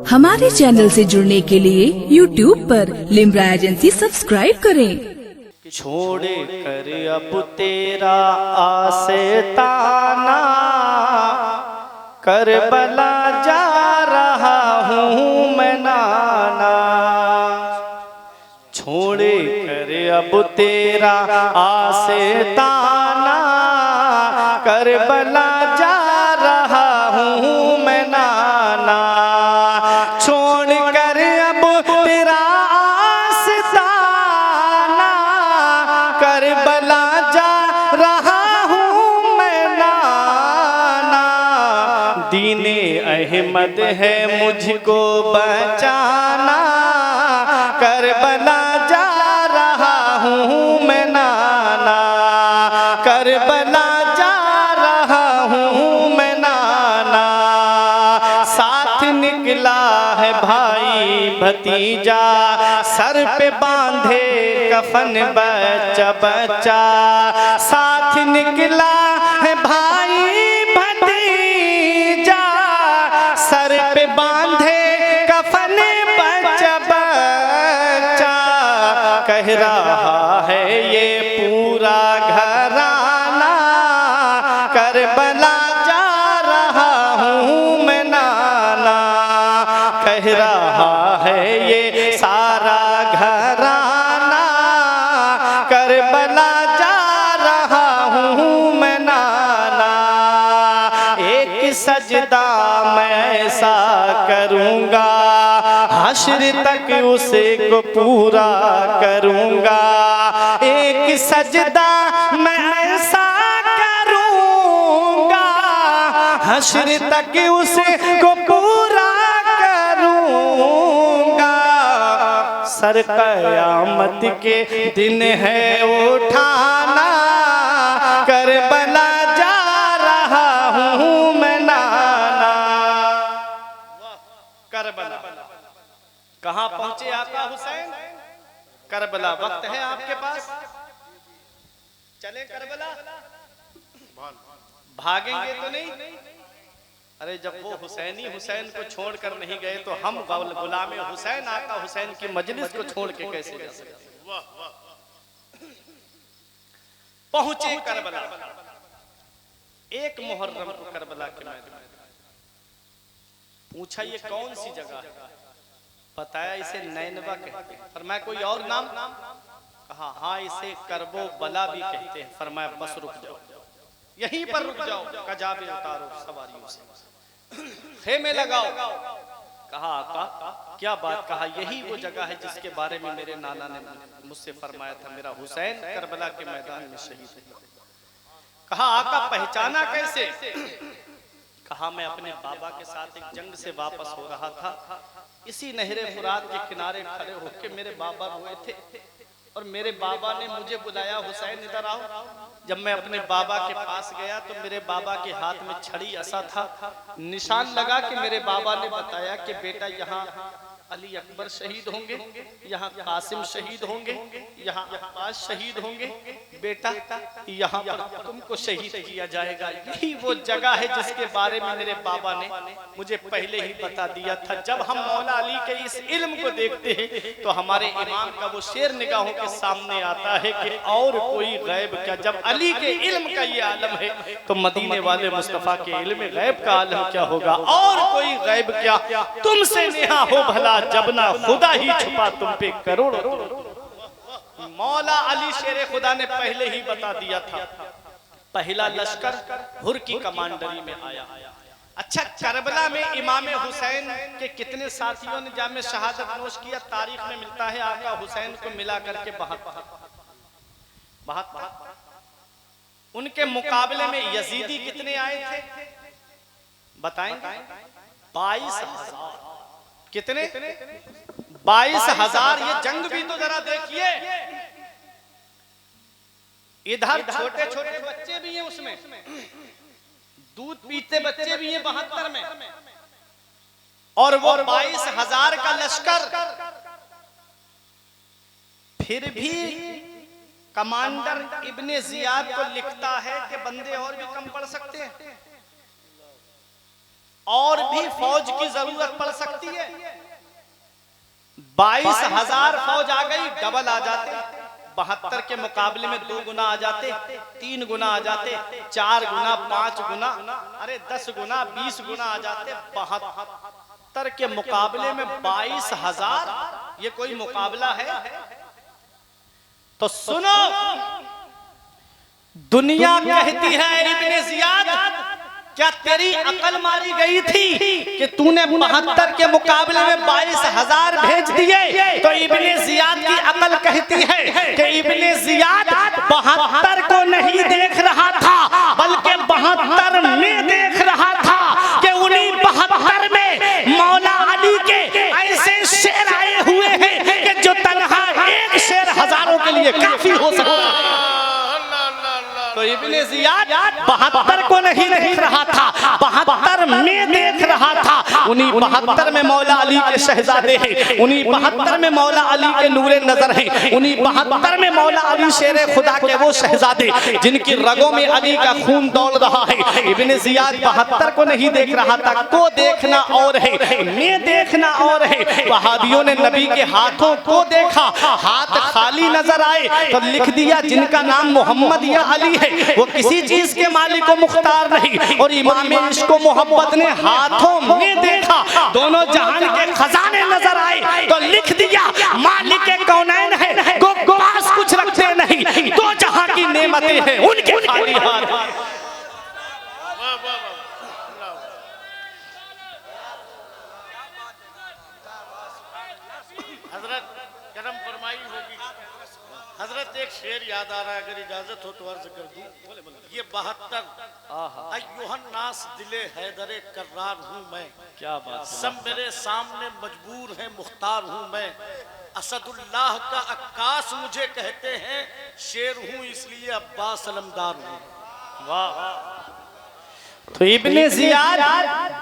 हमारे चैनल से जुड़ने के लिए YouTube पर लिम्रा एजेंसी सब्सक्राइब करें। छोड़े कर अब तेरा आस्ताना, करबला जा रहा हूँ मैं नाना। छोड़े कर अब तेरा आस्ताना, करबला जा रहा हूँ मैं नाना। छोड़ कर अब तेरा आस्ताना, करबला जा रहा हूँ मैं नाना। दीने अहमद है मुझको बचाना, करबला जा रहा हूँ मैं नाना। करबला जा रहा हूँ मैं नाना। साथ निकला है भाई भतीजा, सर पे बांधे कफन बच्चा बच्चा। साथ निकला है भाई भतीजा, सर पे बांधे कफन बच्चा बच्चा। कह रहा है ये पूरा घराना, करबला जा रहा हूँ मैं नाना। कह रहा है ये सारा घराना, करबला जा रहा हूँ मैं नाना। एक सजदा मैं ऐसा करूँगा, हश्र तक उसे को पूरा करूँगा। एक सजदा मैं ऐसा करूँगा, हश्र तक उसे को पूरा करूँगा। सर क़यामत के दिन है उठाना, करबला जा रहा हूँ मैं नाना। करबला कहाँ पहुंचे आका हुसैन? करबला वक्त है आपके पास, चले करबला। भागेंगे तो नहीं। अरे जब वो हुसैनी हुसैन को छोड़कर नहीं गए तो हम गुलाम हुसैन आका हुसैन की मजलिस को छोड़ के कैसे जा सकते? पहुंचे करबला। एक मुहर्रम को करबला के मैदान पूछा ये कौन सी जगह है? बताया इसे नैनवा कहते हैं। फरमाया कोई और नाम? कहा हाँ इसे करबो बला भी कहते हैं। फरमाया बस रुक जाओ, यहीं पर रुक जाओ, कजाबे उतारो सवारियों से, खेमे लगाओ। कहा आका क्या बात? कहा यही वो जगह है जिसके बारे में मेरे नाना ने मुझसे फरमाया था, मेरा हुसैन करबला के मैदान में शहीद है। कहा आका पहचाना कैसे? कहा मैं अपने बाबा के साथ एक जंग से वापस हो रहा था, इसी नहरे फुरात के किनारे खड़े होकर मेरे बाबा रोए थे और मेरे बाबा ने मुझे बुलाया, हुसैन इधर आओ। जब मैं अपने बाबा के पास गया तो मेरे बाबा के हाथ में छड़ी असा था, निशान लगा कि मेरे बाबा ने बताया कि बेटा यहाँ अली अकबर शहीद होंगे, यहाँ कासिम शहीद होंगे, यहाँ अब्बास शहीद होंगे, बेटा यहाँ पर तुमको शहीद किया जाएगा। यही वो जगह है जिसके बारे में मेरे बाबा ने मुझे पहले ही बता दिया था। जब हम मौला अली के इस इल्म को देखते हैं तो हमारे इमाम का वो शेर निगाहों के सामने आता है कि और कोई गैब क्या, जब अली के इल्म का ये आलम है तो मदीने वाले मुस्तफा के इल्म गैब का आलम क्या होगा? और कोई गैब क्या, तुमसे नेहा हो भला जब ना खुदा ही छुपा तुम पे करोड़ों। मौला अली शेर खुदा ने पहले ही बता दिया था। पहला लश्कर हुर की कमांडरी में आया। अच्छा करबला में इमाम हुसैन के कितने साथियों ने जामे शहादत नोश किया? तारीख में मिलता है आका हुसैन को मिला करके 72। उनके मुकाबले में यजीदी कितने आए थे बताएंगे? 22,000। कितने? 22,000। ये जंग भी तो जरा देखिए, इधर छोटे छोटे बच्चे भी हैं, उसमें दूध पीते बच्चे भी हैं 72 में, और वो 22,000 का लश्कर। फिर भी कमांडर इब्ने जियाद को लिखता है कि बंदे और भी कम पड़ सकते हैं। और भी फौज की जरूरत पड़ सकती है। 22,000 फौज आ गई, डबल आ जाते, 72 के मुकाबले में 2 गुना आ जाते, 3 गुना आ जाते, 4 गुना, 5 गुना, अरे 10 गुना, 20 गुना आ जाते। 72 के मुकाबले में 22,000, ये कोई मुकाबला है? तो सुनो, दुनिया कहती है इब्ने जियाद, क्या तेरी अकल मारी गई थी कि तूने 72 के मुकाबले में 22,000 भेज दिए? तो इब्ने जियाद की अकल कहती है कि इब्ने जियाद 72 को नहीं देख रहा था, बल्कि 72 में देख रहा था कि उन्हीं 72 में मौला अली के ऐसे शेर आए हुए हैं कि जो तन्हा एक शेर हजारों के लिए काफी हो सकता है। तो इब्ने जियाद 72 को नहीं देख रहा था, 72 में देख रहा था। उन्हीं 72 में मौला अली के शहजादे हैं, उन्हीं 72 में मौला अली के नूरे नजर हैं, उन्हीं 72 में मौला अली शेरे खुदा के वो शहजादे जिनकी रगों में अली का खून दौड़ रहा है। इब्ने जियाद 72 को नहीं देख रहा था, को देखना और है, में देखना और है। वहाबियों ने नबी के हाथों को देखा, हाथ खाली नजर आए तो लिख दिया जिनका नाम मोहम्मद या अली है वो किसी चीज के मालिक को मुख्तार नहीं। और इमाम इश्क को मोहब्बत ने हाथों में देखा, दोनों जहान के खजाने नजर आए तो लिख दिया मालिक कौनैन है, को पास कुछ रखते नहीं, दो जहां की नेमतें हैं उनके खाली हाथ। हजरत करम फरमाई होगी। हजरत एक शेर याद आ रहा है, अगर इजाजत हो तो अर्ज कर दूं। ये 72 अय्युहन नास दिले हैदरे कर्रार हूँ मैं, क्या बात, सब मेरे सामने मजबूर है, मुख्तार हूँ मैं। असदुल्लाह का अक्कास मुझे कहते हैं, शेर हूँ इसलिए अब्बास अलमदार हूँ। वाह। तो इब्ने जियाद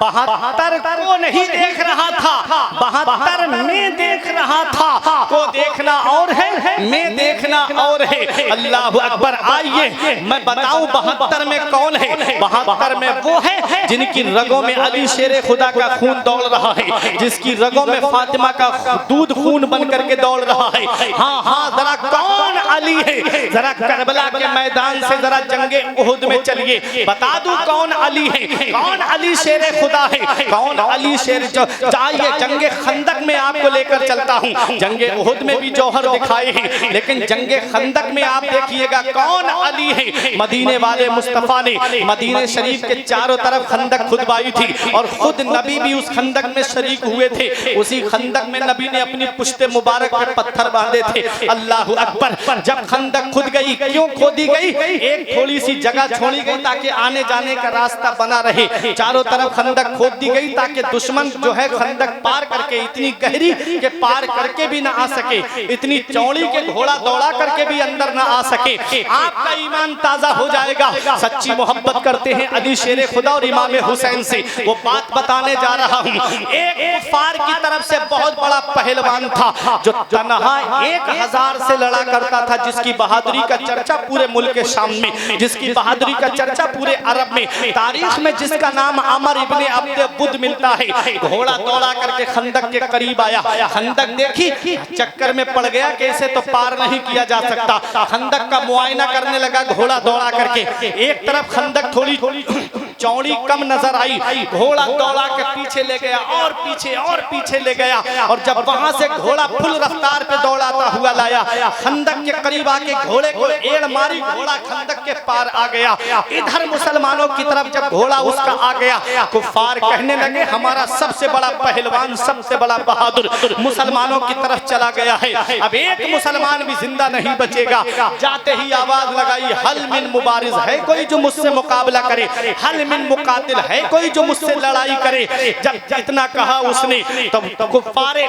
72 को नहीं देख रहा था, 72 में देख रहा था। को देखना और है, में देखना और है। अल्लाह अकबर। आइए मैं बताऊं 72 में कौन है। 72 में वो है जिनकी रगों में अली शेरे खुदा का खून दौड़ रहा है, जिसकी रगों में फातिमा का दूध खून बन करके दौड़ रहा है। हाँ हाँ, जरा कौन अली है, जरा करबला के मैदान से जरा जंगे उहुद में चलिए, बता दूं कौन अली है, कौन अली शेर खुदा है, कौन अली शेर। चाहिए जंगे खंदक में आपको लेकर चलता हूँ। जंगे उहुद में भी जौहर दिखाए हैं, लेकिन जंगे खंदक में आप देखिएगा कौन अली है। मदीने वाले मुस्तफा ने मदीने शरीफ के चारों तरफ खंदक खुदवाई थी और खुद नबी भी उस खंदक में शरीक हुए थे। उसी खंदक में नबी ने अपनी पुश्ते मुबारक पे पत्थर बांधे थे। अल्लाह अकबर। जब खंदक खुद गई, क्यों खोदी गई? एक थोड़ी सी जगह छोड़ी गई ताकि आने जाने का रास्ता बना रहे। चारों तरफ खंदक खोद दी गई ताकि दुश्मन जो है खंदक पार करके, इतनी गहरी के पार करके भी ना आ सके, इतनी चौड़ी के घोड़ा दौड़ा करके भी अंदर ना आ सके। आपका ईमान ताजा हो जाएगा। सच्ची मोहब्बत करते हैं अली शेरे खुदा और इमाम हुसैन से, वो बात बताने जा रहा हूँ। एक कुफार की तरफ से बहुत बड़ा पहलवान था जो तन्हा 1000 से लड़ा करता था, जिसकी बहादुरी का चर्चा पूरे मुल्क के शाम में, जिसकी बहादुरी का चर्चा पूरे अरब में, तारीख में जिसका नाम अमर इब्ने अब्द बुद मिलता है। घोड़ा दौड़ा करके खंदक के करीब आया, खंदक देखी, चक्कर में पड़ गया, कैसे तो पार नहीं किया जा सकता। खंदक का मुआयना करने लगा घोड़ा दौड़ा करके। एक तरफ खंदक थोड़ी चौड़ी कम नजर आई, घोड़ा दौड़ा के पीछे ले गया और पीछे ले गया। और जब वहां से घोड़ा फुल रफ्तार पे दौड़ाता हुआ लाया, खंदक के करीब आके घोड़े को एड़ मारी, घोड़ा खंदक के पार आ गया। इधर मुसलमानों की तरफ जब घोड़ा उसका आ गया, कुफार कहने लगे हमारा सबसे बड़ा पहलवान, सबसे बड़ा बहादुर मुसलमानों की तरफ चला गया है, अब एक मुसलमान भी जिंदा नहीं बचेगा। जाते ही आवाज लगाई, हल मिन मुबारिज है कोई जो मुझसे मुकाबला करे, हल मिन मुकातिल है कोई जो मुझसे लड़ाई करे। जब इतना कहा उसने, तब कुफारे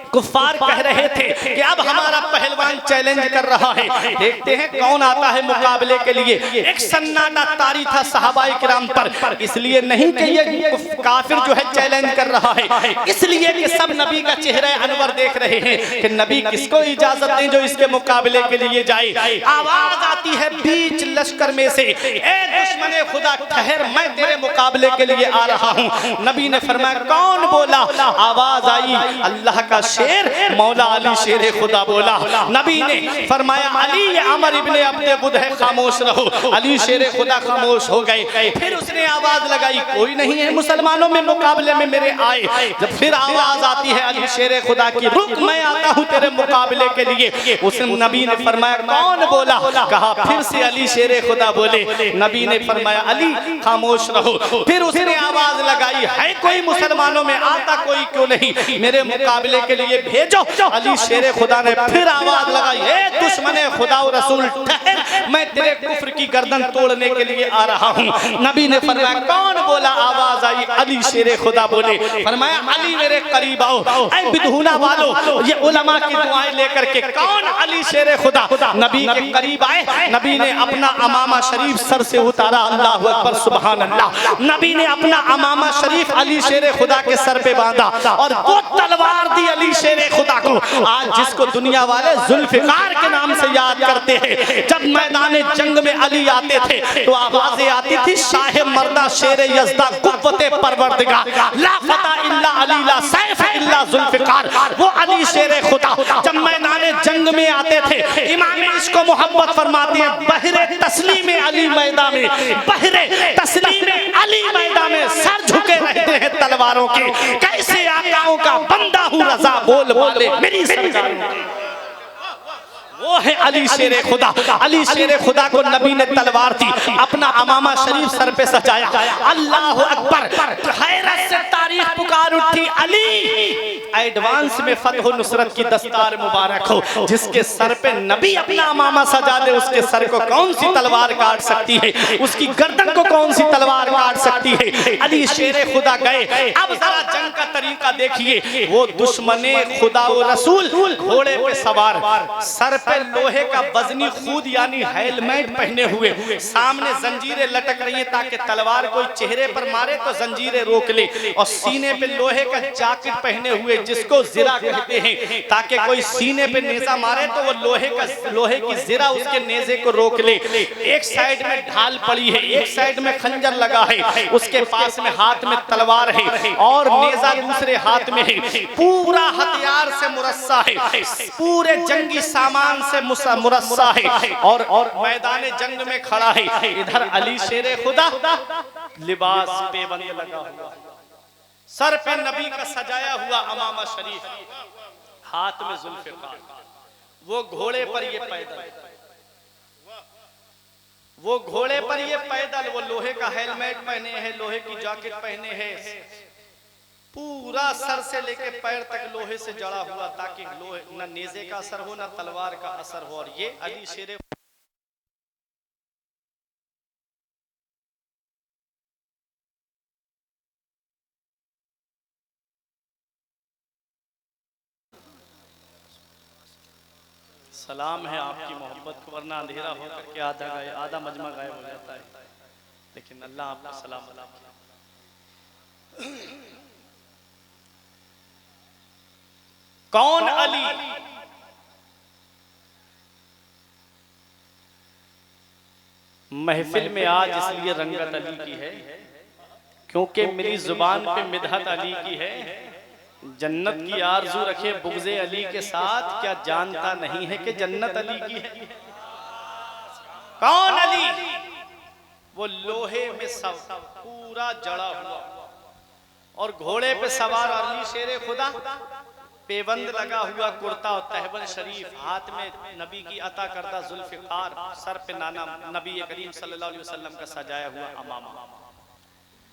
कुफ्फार कह रहे थे कि अब हमारा पहलवान चैलेंज कर रहा है, देखते हैं कौन आता है मुकाबले के लिए। एक सन्नाटा तारी था सहाबाए किराम पर, इसलिए नहीं कि ये काफिर जो है चैलेंज कर रहा है, इसलिए कि सब नबी का चेहरा अनवर देख रहे हैं कि नबी किसको इजाजत दें जो इसके मुकाबले के लिए जाए। आवाज आती है बीच लश्कर में से, ए दुश्मने खुदा ठहर, मैं तेरे मुकाबले के लिए आ रहा हूँ। नबी ने फरमाया कौन बोला? आवाज आई अल्लाह का शेर मौला अली शेर खुदा बोला। नबी ने फरमाया अली ये अमर इब्ने अब्दे गुद है, खामोश रहो। अली शेर खुदा खामोश हो गए। फिर उसने आवाज लगाई कोई नहीं है मुसलमानों में मुकाबले में मेरे आए। जब फिर आवाज आती है अली शेर खुदा की, रुक मैं आता हूँ तेरे मुकाबले के लिए। उस नबी ने फरमाया कौन बोला? कहा फिर से अली शेर खुदा बोले। नबी ने फरमाया अली खामोश रहो। फिर उसने आवाज लगाई है कोई मुसलमानों में आता कोई क्यों नहीं, मेरे मुकाबले के लिए भेजो। अली शेर खुदा ने फिर आवाज लगाई ए दुश्मने खुदा और रसूल ठहर, मैं तेरे कुफ्र की गर्दन तोड़ने के लिए आ रहा हूँ। नबी ने फरमाया कौन बोला? आवाज आई अली शेर खुदा बोले। फरमाया अली मेरे करीब आओ। ऐ बिदहुना वालों, ये उलमा की दुआएं लेकर के कौन अली शेर खुदा नबी के करीब आए। नबी ने अपना अमामा शरीफ सर से उतारा, अल्लाह अकबर सुभान अल्लाह। नबी ने अपना अमामा शरीफ अली शेर खुदा के सर पे बांधा और वो तलवार दी अली शेर खुदा को, आज जिसको दुनिया वाले जुल्फिकार के नाम से याद करते हैं। जब मैदान जंग में अली आते थे तो आवाजें आती थी शाह मर्दा शेर यज़दा कुव्वते परवरदिगार, ला फता इल्ला अली ला सैफ इल्ला जुल्फिकार। वो अली शेर खुदा जब मैदान जंग में आते थे, इमाम इसको मोहब्बत फरमाते हैं बहरे तस्लीम अली मैदान में, बहरे तस्लीम अली मैदान में सर झुके रहते हैं तलवारों के। कैसे आकाओं का बंदा हूँ रजा बोल वाले मेरी सरकार, वो है अली शेर खुदा। अली शेर खुदा को नबी ने तलवार दी, अपना अमामा शरीफ सर पे सजाया। अल्लाह अकबर, हैरत से तारीख पुकार उठी अली एडवांस में फतह नुसरत की दस्तार मुबारक हो। जिसके सर पे नबी अपना अमामा सजा दे उसके सर को कौन सी तलवार काट सकती है, उसकी गर्दन को कौन सी तलवार काट सकती है। अली शेर खुदा गए। अब जरा जंग का तरीका देखिए, वो दुश्मने खुदा व रसूल घोड़े पे सवार, सर पे लोहे का वजनी खूद यानी हेलमेट पहने हुए, सामने जंजीरें लटक रही हैं ताकि तलवार कोई चेहरे पर मारे तो जंजीरें रोक ले, और सीने पे लोहे का जैकेट पहने हुए जिसको जिरा कहते हैं, ताकि कोई सीने पे नेजा मारे तो वो लोहे की जिरा उसके नेजे को रोक ले। एक साइड में ढाल पड़ी है, एक साइड में खंजर लगा है, उसके पास में हाथ में तलवार है और नेजा दूसरे हाथ में है। पूरा हथियार से मुरस्सा है, पूरे जंगी सामान से मुरस्सा है और मैदान जंग में खड़ा है। इधर अली शेर खुदा लिबास पेबंद लगा हुआ, सर पे नबी का सजाया हुआ अमामा शरीफ, हाथ में जुल्फिकार, वो घोड़े पर ये पैदल, वो घोड़े पर ये पैदल, वो लोहे का हेलमेट पहने हैं, लोहे की जैकेट पहने हैं, पूरा सर से लेके पैर तक लोहे से जड़ा हुआ ताकि लोहे न नेजे का असर हो न तलवार का असर हो। और ये अली शेर सलाम है आपकी मोहब्बत को, वरना अंधेरा होकर के आधा मजमा गायब हो जाता है, लेकिन अल्लाह आपको सलाम अला। कौन अली? महफिल में आज इसलिए रंगत अली की है क्योंकि मेरी जुबान पे मिदहत अली की है। जन्नत की आरजू रखे बुग़्ज़े अली के साथ, क्या जानता नहीं है कि जन्नत अली की है। कौन अली? वो लोहे में सब पूरा जड़ा हुआ और घोड़े पे सवार अली शेर खुदा, पेबंद लगा हुआ कुर्ता और तहबन शरीफ, हाथ में नबी की अता करदा जुल्फिकार, सर पे नाना नबी करीम सल्लल्लाहु अलैहि वसल्लम का सजाया हुआ अमामा,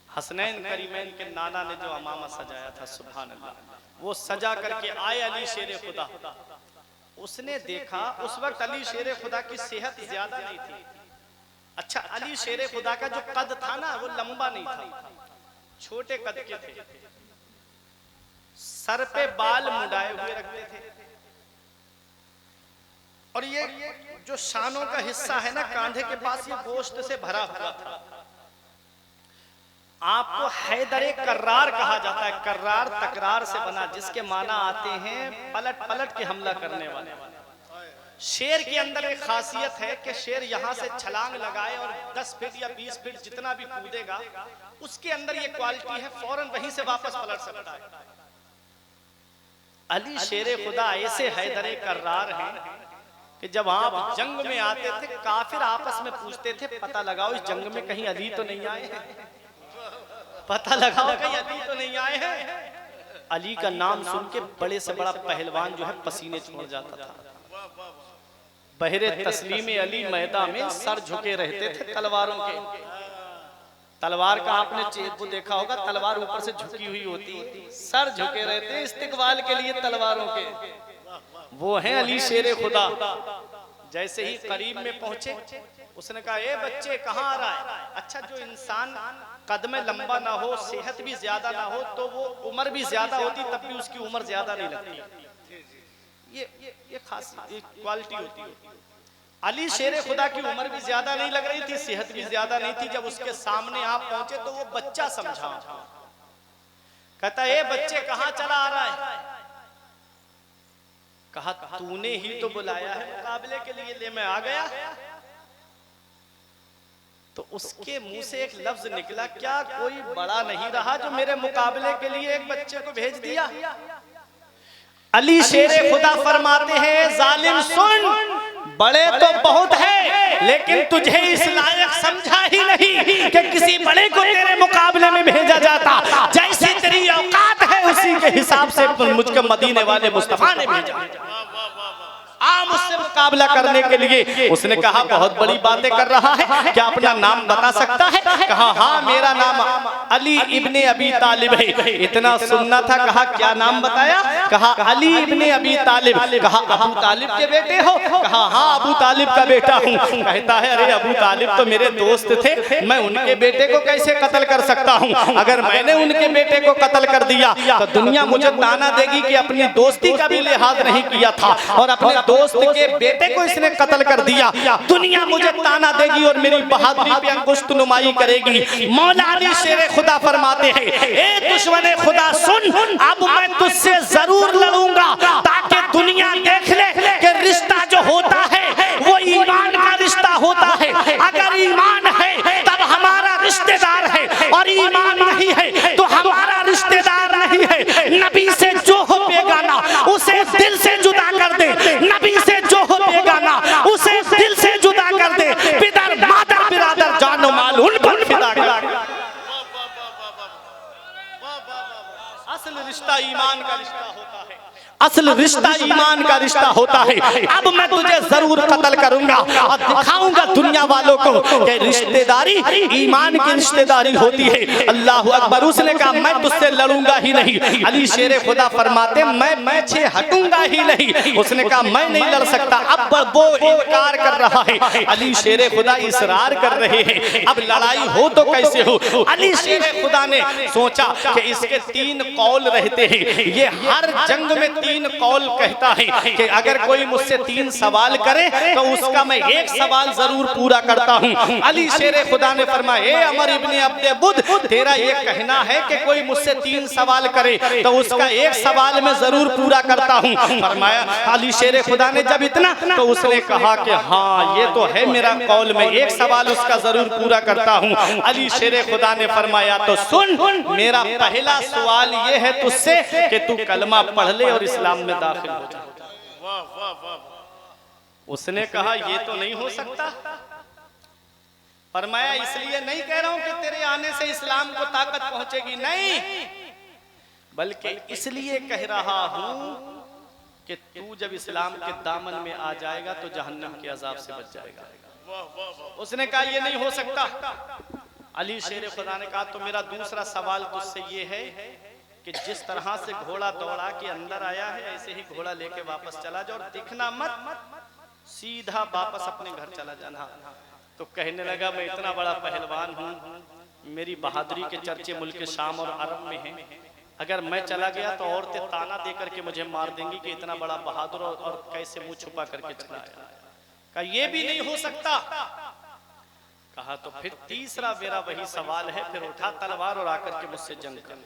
हसनैन करीमैन के नाना ने जो अमामा सजाया था, सुभान अल्लाह, वो सजा करके आए अली शेर खुदा। उसने देखा उस वक्त अली शेर खुदा की सेहत ज्यादा नहीं थी। अच्छा, अली शेर खुदा का जो कद था ना वो लंबा नहीं था, छोटे कद के थे। सर पे बाल मुंडाए हुए रखते थे, और ये जो शानों का हिस्सा है ना कांधे के पास, ये गोश्त से भरा हुआ था। आपको हैदरे कर्रार कहा जाता है। कर्रार तकरार से बना, जिसके माना आते हैं पलट पलट के हमला करने वाले। शेर के अंदर एक खासियत है कि शेर यहां से छलांग लगाए और 10 फीट या 20 फीट जितना भी कूदेगा, उसके अंदर ये क्वालिटी है, फौरन वहीं से वापस पलट सकता है। अली शेर खुदा ऐसे हैदरे कर्रार हैं कि जब आप जंग में आते थे, काफिर आपस में पूछते थे, पता लगाओ इस जंग में कहीं अली तो नहीं आए हैं, पता लगाओ कहीं अली तो नहीं आए हैं। अली का नाम सुन के बड़े से बड़ा पहलवान जो है पसीने छोड़ जाता था। बहरे तस्लीम अली मैदान में सर झुके रहते थे तलवारों के। तलवार का आपने चेहरा देखा होगा, तलवार ऊपर से झुकी हुई होती, सर झुके रहते इस्तिकबाल के लिए तलवारों के। वो हैं अली शेर खुदा। जैसे ही करीब में पहुंचे, उसने कहा, ए बच्चे कहाँ आ रहा है? अच्छा, जो इंसान कद में लंबा ना हो, सेहत भी ज्यादा ना हो, तो वो उम्र भी ज्यादा होती, तब भी उसकी उम्र ज्यादा नहीं लगती। ये खास क्वालिटी होती है। अली शेर खुदा की उम्र भी ज्यादा नहीं लग रही थी, सेहत भी ज्यादा नहीं थी। जब उसके सामने आप पहुंचे तो वो बच्चा समझा। कहता है, ए बच्चे कहाँ चला आ रहा है? कहा, तूने ही तो बुलाया है मुकाबले के लिए, ले मैं आ गया। तो उसके मुंह से एक लफ्ज निकला, क्या कोई बड़ा नहीं रहा जो मेरे मुकाबले के लिए एक बच्चे को भेज दिया? अली शेर खुदा फरमाते हैं, जालिम सुन, बड़े तो बहुत है, लेकिन तुझे इस लायक समझा ही नहीं कि किसी बड़े को तेरे मुकाबले में भेजा जाता। जैसी तेरी औकात है उसी के हिसाब से मुझको मदीने वाले मुस्तफा ने भेजा। आम उससे मुकाबला करने के लिए। उसने कहा, बहुत बड़ी बातें कर रहा है, क्या अपना नाम बता सकता है? कहा, हाँ मेरा नाम अली इब्ने अबी तालिब है। इतना सुनना था। कहा, क्या नाम बताया? कहा, अली इब्ने अबी तालिब। कहा, अबू तालिब के बेटे हो? कहा, हाँ अबू तालिब का बेटा हूँ। कहता है, अरे अबू तालिब तो मेरे दोस्त थे, मैं उनके बेटे को कैसे कत्ल कर सकता हूँ? अगर मैंने उनके बेटे को कत्ल कर दिया तो दुनिया मुझे ताना देगी कि अपनी दोस्ती का भी लिहाज नहीं किया था, और अपने दोस्त के बेटे को इसने कत्ल कर दिया। दुनिया मुझे ताना देगी और मेरी बहादुरी पे अंगुष्ठ नुमाई करेगी। मौला अली शेर खुदा फरमाते हैं, ए दुश्मन खुदा सुन, अब मैं तुझसे जरूर लड़ूंगा ताकि दुनिया देख ले कि रिश्ता जो होता है वो ईमान का रिश्ता होता है। अगर ईमान है तब हमारा रिश्तेदार है, और ईमान नहीं है तो हमारा रिश्तेदार नहीं है। नबी से जो हो बेगाना उसे दिल से जुदा कर दे। नबी से जो हो बेगाना उसे दिल से जुदा कर दे। पितर माता बिरादर जानो माल उन पर फिदा कर। असल रिश्ता ईमान का रिश्ता होता है। असल रिश्ता ईमान का रिश्ता होता है। अब मैं तुझे जरूर कत्ल करूंगा और दिखाऊंगा दुनिया वालों को कि रिश्तेदारी ईमान की रिश्तेदारी होती है। अल्लाह अकबर। उसने कहा, मैं तुझसे लड़ूंगा ही नहीं। अली शेर खुदा फरमाते, मैं पीछे हटूंगा ही नहीं। उसने कहा, मैं नहीं लड़ सकता। अब वो इनकार कर रहा है, अली शेर खुदा इसरार कर रहे हैं। अब लड़ाई हो तो कैसे हो? अली शेर खुदा ने सोचा कि इसके 3 कौल रहते हैं। ये हर जंग में 3 कौल कहता है कि अगर कोई मुझसे 3 सवाल करे तो उसका मैं 1 सवाल जरूर पूरा करता हूँ। अली शेर खुदा ने फरमाया, ए अमर इब्ने अब्दे बुद, तेरा ये कहना है कि कोई मुझसे 3 सवाल करे तो उसका 1 सवाल मैं जरूर पूरा करता हूँ। फरमाया अली शेर खुदा ने जब इतना, तो उसने कहा कि हाँ ये तो है मेरा कौल, मैं 1 सवाल उसका जरूर पूरा करता हूँ। अली शेर खुदा ने फरमाया, तो सुन, मेरा पहला सवाल ये है तुझसे कि तू कलमा पढ़ ले और इस्लाम में दाखिल हो जा। वाह वाह वाह। उसने कहा, ये तो नहीं हो सकता। फरमाया, इसलिए नहीं कह रहा हूं कि तेरे आने से इस्लाम को ताकत पहुंचेगी, नहीं, बल्कि इसलिए कह रहा हूं कि तू जब इस्लाम के दामन में आ जाएगा तो जहन्नम के अजाब से बच जाएगा। उसने कहा, ये नहीं हो सकता। अली शेर खुदा ने कहा, तो मेरा दूसरा सवाल तुझसे ये है कि जिस तरह से घोड़ा दौड़ा के अंदर आया है, ऐसे ही घोड़ा लेके वापस चला जा और दिखना मत, सीधा वापस अपने घर चला जाना। तो कहने लगा, मैं इतना बड़ा पहलवान हूँ, मेरी बहादुरी के चर्चे मुल्क शाम और अरब में हैं, अगर मैं चला गया तो औरतें ताना दे करके मुझे मार देंगी कि इतना बड़ा बहादुर और कैसे मुंह छुपा करके चला आया। कहा ये भी नहीं हो सकता। कहा तो फिर तीसरा मेरा वही सवाल है। फिर उठा तलवार और आकर के मुझसे जंग कर।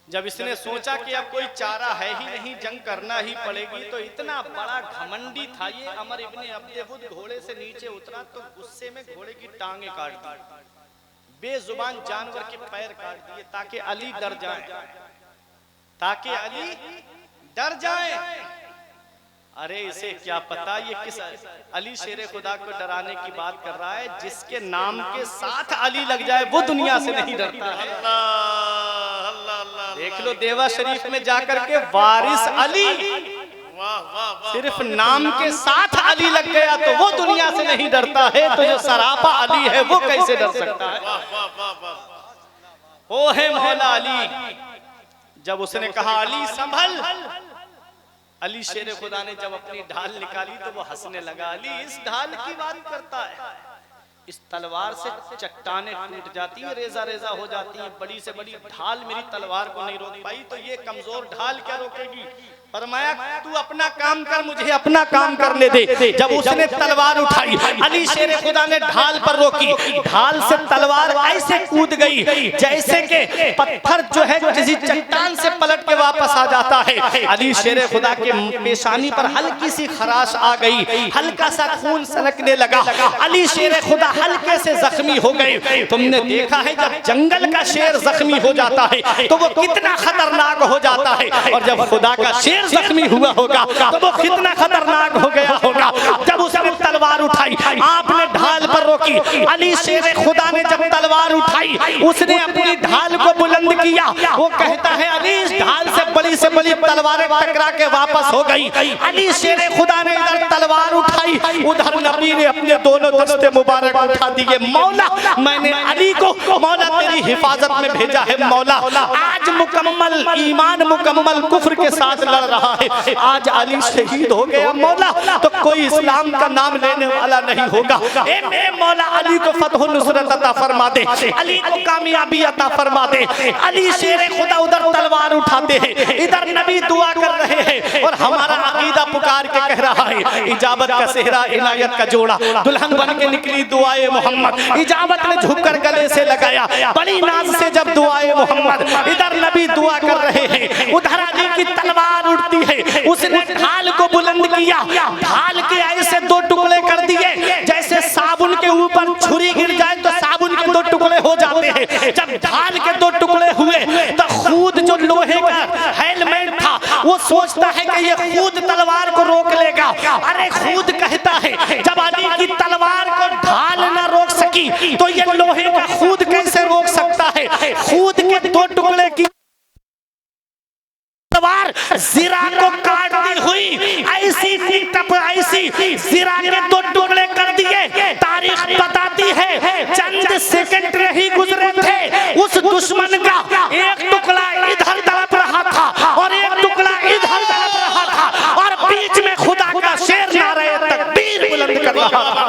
जब इसने सोचा कि अब कोई चारा है ही नहीं, जंग करना ही पड़ेगी, तो इतना बड़ा घमंडी था ये अमर इब्ने अब्दे घोड़े से नीचे उतरा तो गुस्से में घोड़े की टांगे काट दी, बेजुबान जानवर के पैर काट दिए ताकि अली डर जाए, ताकि अली डर जाए। अरे इसे क्या पता ये किस अली शेरे खुदा को डराने की बात कर रहा है। जिसके नाम के साथ अली लग जाए वो दुनिया से नहीं डरता है। देख लो देवा शरीफ में जाकर के वारिस अली, सिर्फ नाम के साथ अली लग गया तो वो दुनिया से नहीं डरता है। तो जो सरापा अली है वो कैसे डर सकता है? वो है मौला अली। जब उसने कहा अली संभल, अली शेरे खुदा ने जब अपनी ढाल निकाली तो वो हंसने लगा। अली इस ढाल की बात करता है, इस तलवार से चट्टानें टूट जाती है, रेजा रेजा हो जाती है। बड़ी से बड़ी ढाल मेरी तलवार को नहीं रोक पाई, तो ये कमजोर ढाल क्या रोकेगी? फरमाया तू अपना काम कर, मुझे अपना काम करने दे। जब उसने तलवार उठाई, अली शेरे खुदा ने ढाल पर रोकी। ढाल से तलवार ऐसे कूद गई जैसे कि पत्थर जो है किसी चट्टान से पलट के वापस आ जाता है। अली शेरे खुदा के पेशानी पर हल्की सी खराश आ गई, हल्का सा खून सनकने लगा। अली शेरे खुदा हल्के से जख्मी हो गए। तुमने देखा है जब जंगल का शेर जख्मी हो जाता है तो वो कितना खतरनाक हो जाता है, और जब खुदा का शेर जख्मी हुआ होगा तो वो कितना खतरनाक हो गया होगा। जब उसने तलवार उठाई, आपने ढाल पर रोकी। अली शेर खुदा ने जब तलवार उठाई, उसने अपनी ढाल को बुलंद किया। वो कहता है अली इस ढाल से बड़ी तलवारें टकरा के वापस हो गई। अली शेर खुदा ने इधर तलवार उठाई, उधर नबी ने अपने दोनों दस्ते मुबारक उठा दिए। मौला मैंने अली को मौला तेरी हिफाजत में भेजा है। मौला आज मुकम्मल ईमान, मुकम्मल कुफ्र के साथ लड़ रहा है। आज अली शहीद हो गया मौला तो कोई इस्लाम का नाम लेने वाला नहीं होगा। ए मेरे मौला अली को फतह नुसरत अता फरमा दे, अली को कामयाबी अता फरमा दे। अली शेर खुदा उधर तलवार उठाते हैं, इधर नबी दुआ कर रहे हैं, और हमारा अकीदा पुकार के कह रहा है इजाबत का सेहरा, इनायत का जोड़ा, दुल्हन बन के निकली दुआए मोहम्मद। इजाबत ने झुककर गले से लगाया बड़ी नाज से जब दुआए मोहम्मद। इधर नबी दुआ कर रहे हैं, उधर अली की तलवार उठती है। उसने ढाल को बुलंद किया, ढाल के ऐसे दो टुकड़े कर दिए जैसे साबुन के ऊपर छुरी गिर जाए तो साबुन के दो टुकड़े हो जाते हैं। जब ढाल के दो टुकड़े हुए तो खुद जो लोहे का हेलमेट था वो सोचता है कि ये खुद तलवार को रोक लेगा। अरे खुद कहता है जब अली की तलवार को ढाल ना रोक सकी तो ये लोहे का खुद कैसे रोक सकता है? खुद के दो टुकड़े की तलवार ज़िरा को काटती हुई ऐसी ज़िरा के दो टुकड़े कर दिए। तारीख बताती है चंद सेकंड नहीं गुजरे थे, उस दुश्मन का एक टुकड़ा इधर तड़प रहा था और एक टुकड़ा इधर तड़प रहा था, और बीच में खुदा का शेर नारे तकबीर बुलंद कर रहा था।